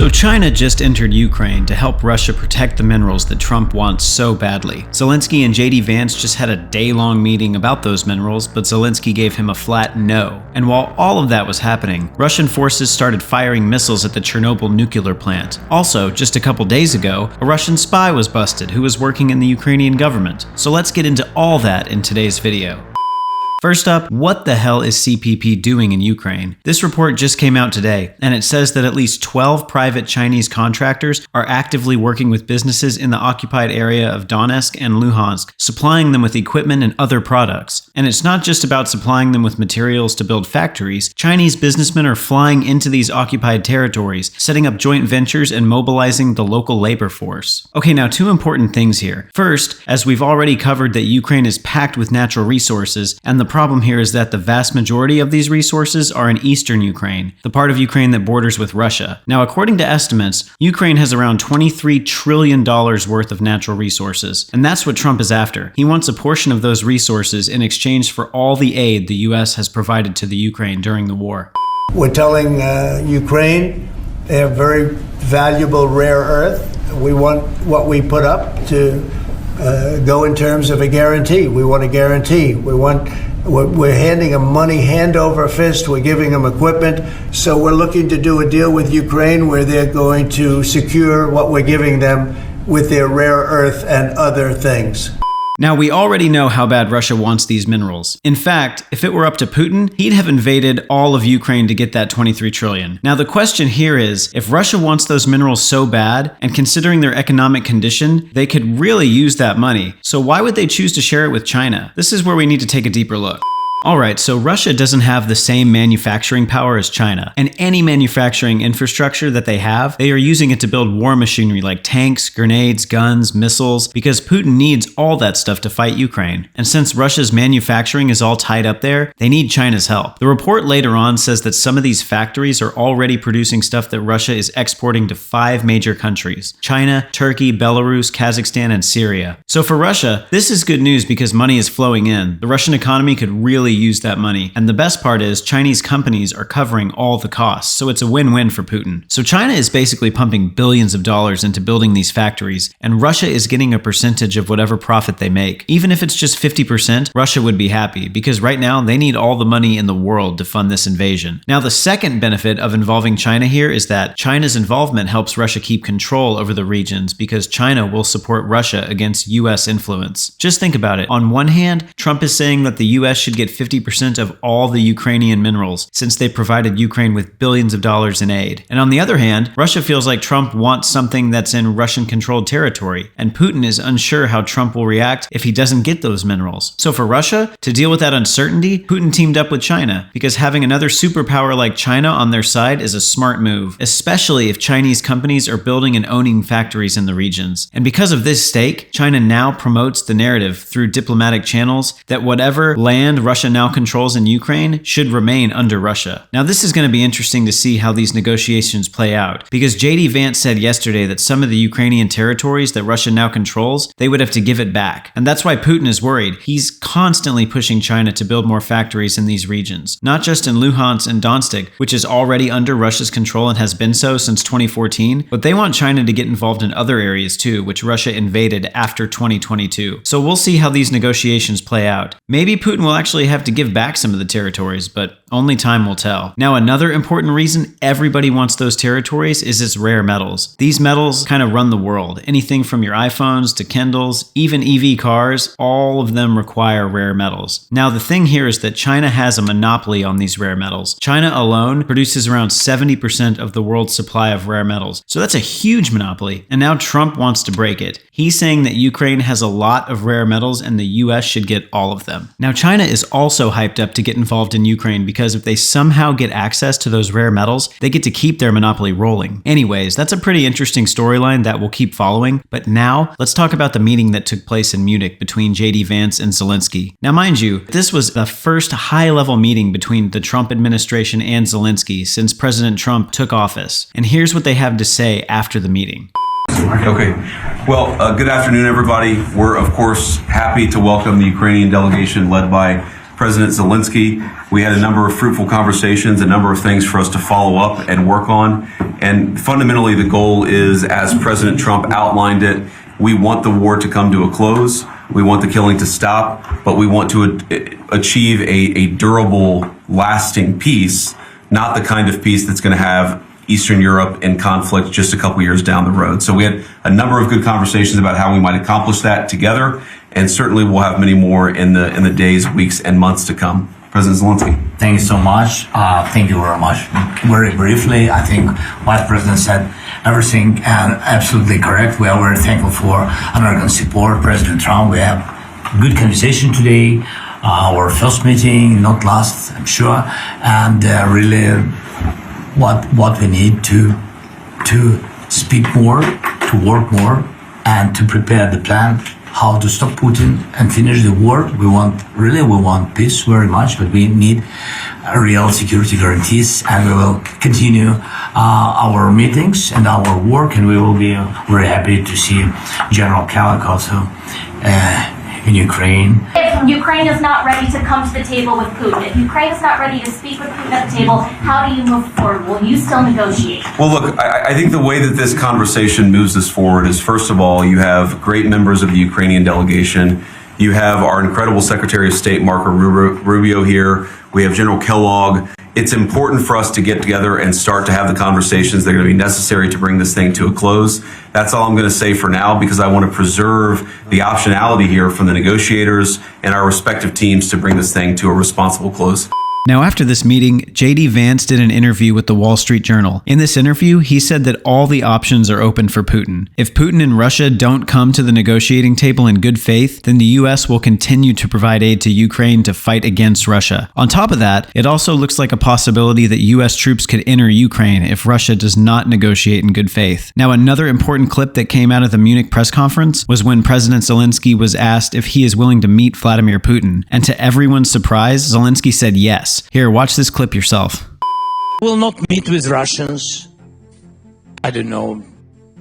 So China just entered Ukraine to help Russia protect the minerals that Trump wants so badly. Zelensky and JD Vance just had a day-long meeting about those minerals, but Zelensky gave him a flat no. And while all of that was happening, Russian forces started firing missiles at the Chernobyl nuclear plant. Also, just a couple days ago, a Russian spy was busted who was working in the Ukrainian government. So let's get into all that in today's video. First up, what the hell is CPP doing in Ukraine? This report just came out today, and it says that at least 12 private Chinese contractors are actively working with businesses in the occupied area of Donetsk and Luhansk, supplying them with equipment and other products. And it's not just about supplying them with materials to build factories. Chinese businessmen are flying into these occupied territories, setting up joint ventures and mobilizing the local labor force. Okay, now two important things here. First, as we've already covered, that Ukraine is packed with natural resources, and the problem here is that the vast majority of these resources are in eastern Ukraine, the part of Ukraine that borders with Russia. Now, according to estimates, Ukraine has around $23 trillion worth of natural resources, and that's what Trump is after. He wants a portion of those resources in exchange for all the aid the US has provided to the Ukraine during the war. We're telling Ukraine they have very valuable rare earth. We want what we put up to go in terms of a guarantee. We want a guarantee. We're handing them money hand over fist. We're giving them equipment. So we're looking to do a deal with Ukraine where they're going to secure what we're giving them with their rare earth and other things. Now, we already know how bad Russia wants these minerals. In fact, if it were up to Putin, he'd have invaded all of Ukraine to get that $23 trillion. Now, the question here is, if Russia wants those minerals so bad, and considering their economic condition, they could really use that money. So why would they choose to share it with China? This is where we need to take a deeper look. Alright, so Russia doesn't have the same manufacturing power as China, and any manufacturing infrastructure that they have, they are using it to build war machinery like tanks, grenades, guns, missiles, because Putin needs all that stuff to fight Ukraine. And since Russia's manufacturing is all tied up there, they need China's help. The report later on says that some of these factories are already producing stuff that Russia is exporting to 5 major countries: China, Turkey, Belarus, Kazakhstan, and Syria. So for Russia, this is good news because money is flowing in. The Russian economy could really use that money. And the best part is Chinese companies are covering all the costs, so it's a win-win for Putin. So China is basically pumping billions of dollars into building these factories, and Russia is getting a percentage of whatever profit they make. Even if it's just 50%, Russia would be happy, because right now they need all the money in the world to fund this invasion. Now, the second benefit of involving China here is that China's involvement helps Russia keep control over the regions, because China will support Russia against US influence. Just think about it. On one hand, Trump is saying that the US should get 50% of all the Ukrainian minerals, since they provided Ukraine with billions of dollars in aid. And on the other hand, Russia feels like Trump wants something that's in Russian-controlled territory, and Putin is unsure how Trump will react if he doesn't get those minerals. So for Russia, to deal with that uncertainty, Putin teamed up with China, because having another superpower like China on their side is a smart move, especially if Chinese companies are building and owning factories in the regions. And because of this stake, China now promotes the narrative through diplomatic channels that whatever land Russia now controls in Ukraine should remain under Russia. Now, this is going to be interesting to see how these negotiations play out, because JD Vance said yesterday that some of the Ukrainian territories that Russia now controls, they would have to give it back. And that's why Putin is worried. He's constantly pushing China to build more factories in these regions, not just in Luhansk and Donetsk, which is already under Russia's control and has been so since 2014, but they want China to get involved in other areas too, which Russia invaded after 2022. So we'll see how these negotiations play out. Maybe Putin will actually have to give back some of the territories, but only time will tell. Now, another important reason everybody wants those territories is its rare metals. These metals kind of run the world. Anything from your iPhones to Kindles, even EV cars, all of them require rare metals. Now, the thing here is that China has a monopoly on these rare metals. China alone produces around 70% of the world's supply of rare metals. So that's a huge monopoly, and now Trump wants to break it. He's saying that Ukraine has a lot of rare metals and the US should get all of them. Now, China is also hyped up to get involved in Ukraine because if they somehow get access to those rare metals, they get to keep their monopoly rolling. Anyways, that's a pretty interesting storyline that we'll keep following. But now, let's talk about the meeting that took place in Munich between JD Vance and Zelensky. Now, mind you, this was the first high-level meeting between the Trump administration and Zelensky since President Trump took office. And here's what they have to say after the meeting. Okay. Well, good afternoon, everybody. We're, of course, happy to welcome the Ukrainian delegation led by President Zelensky. We had a number of fruitful conversations, a number of things for us to follow up and work on. And fundamentally, the goal is, as President Trump outlined it, we want the war to come to a close. We want the killing to stop, but we want to achieve a durable, lasting peace, not the kind of peace that's going to have Eastern Europe in conflict just a couple years down the road. So we had a number of good conversations about how we might accomplish that together, and certainly we'll have many more in the days, weeks, and months to come. President Zelensky. Thank you so much. Thank you very much. Very briefly, I think Vice President said everything and absolutely correct. We are very thankful for American support. President Trump, we have good conversation today. Our first meeting, not last, I'm sure, and really what we need to speak more, to work more, and to prepare the plan how to stop Putin and finish the war. We want peace very much, but we need real security guarantees, and we will continue our meetings and our work, and we will be very happy to see General Kalak also in Ukraine. If Ukraine is not ready to come to the table with Putin, if Ukraine is not ready to speak with Putin at the table, how do you move forward? Will you still negotiate? Well, look, I think the way that this conversation moves us forward is, first of all, you have great members of the Ukrainian delegation. You have our incredible Secretary of State, Marco Rubio, here. We have General Kellogg. It's important for us to get together and start to have the conversations that are going to be necessary to bring this thing to a close. That's all I'm going to say for now, because I want to preserve the optionality here from the negotiators and our respective teams to bring this thing to a responsible close. Now, after this meeting, J.D. Vance did an interview with the Wall Street Journal. In this interview, he said that all the options are open for Putin. If Putin and Russia don't come to the negotiating table in good faith, then the U.S. will continue to provide aid to Ukraine to fight against Russia. On top of that, it also looks like a possibility that U.S. troops could enter Ukraine if Russia does not negotiate in good faith. Now, another important clip that came out of the Munich press conference was when President Zelensky was asked if he is willing to meet Vladimir Putin. And to everyone's surprise, Zelensky said yes. Here, watch this clip yourself. Will not meet with Russians. I don't know,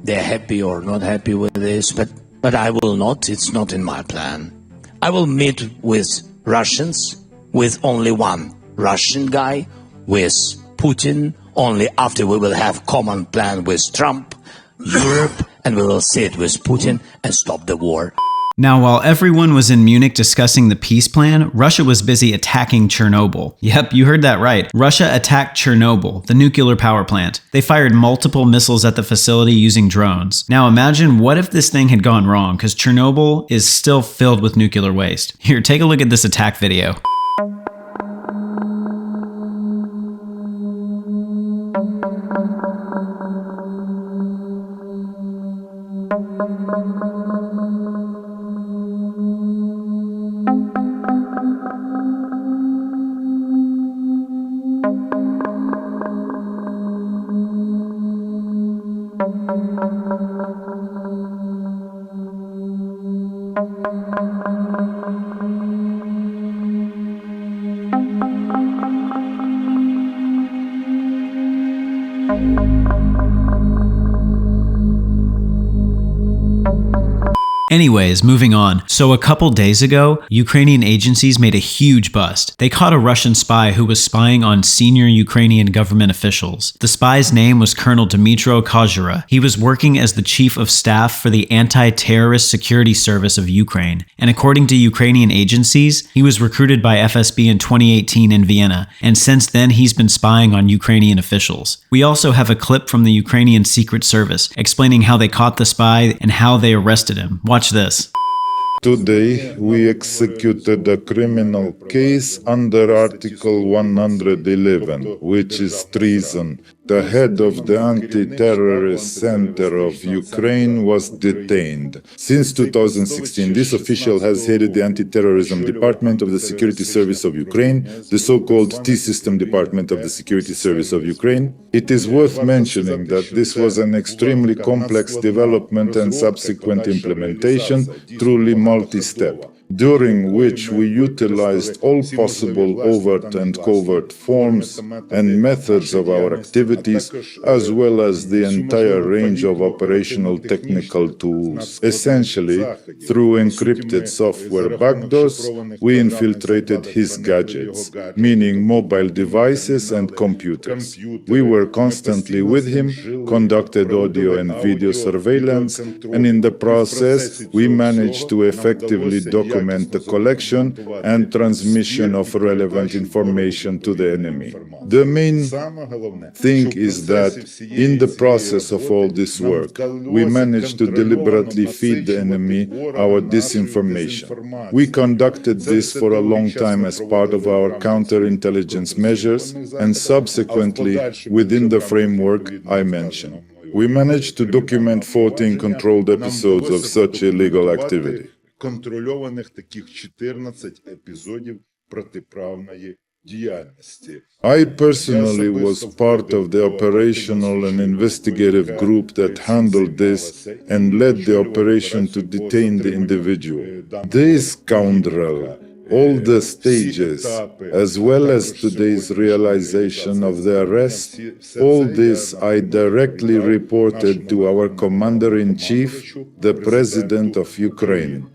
they're happy or not happy with this, but I will not. It's not in my plan. I will meet with Russians, with only one Russian guy, with Putin, only after we will have common plan with Trump, Europe, and we will sit with Putin and stop the war. Now, while everyone was in Munich discussing the peace plan, Russia was busy attacking Chernobyl. Yep, you heard that right. Russia attacked Chernobyl, the nuclear power plant. They fired multiple missiles at the facility using drones. Now imagine what if this thing had gone wrong, because Chernobyl is still filled with nuclear waste. Here, take a look at this attack video. Anyways, moving on. So a couple days ago, Ukrainian agencies made a huge bust. They caught a Russian spy who was spying on senior Ukrainian government officials. The spy's name was Colonel Dmytro Kozhura. He was working as the chief of staff for the Anti-Terrorist Security Service of Ukraine. And according to Ukrainian agencies, he was recruited by FSB in 2018 in Vienna. And since then, he's been spying on Ukrainian officials. We also have a clip from the Ukrainian Secret Service explaining how they caught the spy and how they arrested him. Watch this. Today, we executed a criminal case under Article 111, which is treason. The head of the Anti-Terrorist Center of Ukraine was detained. Since 2016, this official has headed the Anti-Terrorism Department of the Security Service of Ukraine, the so-called T-System Department of the Security Service of Ukraine. It is worth mentioning that this was an extremely complex development and subsequent implementation, truly multi-step. during which we utilized all possible overt and covert forms and methods of our activities, as well as the entire range of operational technical tools. Essentially, through encrypted software backdoors, we infiltrated his gadgets, meaning mobile devices and computers. We were constantly with him, conducted audio and video surveillance, and in the process, we managed to effectively document the collection and transmission of relevant information to the enemy. The main thing is that in the process of all this work, we managed to deliberately feed the enemy our disinformation. We conducted this for a long time as part of our counterintelligence measures and subsequently within the framework I mentioned. We managed to document 14 controlled episodes of such illegal activity. Контрольованих таких 14 епізодів протиправної діяльності. I personally was part of the operational and investigative group that handled this and led the operation to detain the individual. This scoundrel, all the stages, as well as today's realization of the arrest, all this I directly reported to our Commander-in-Chief, the President of Ukraine.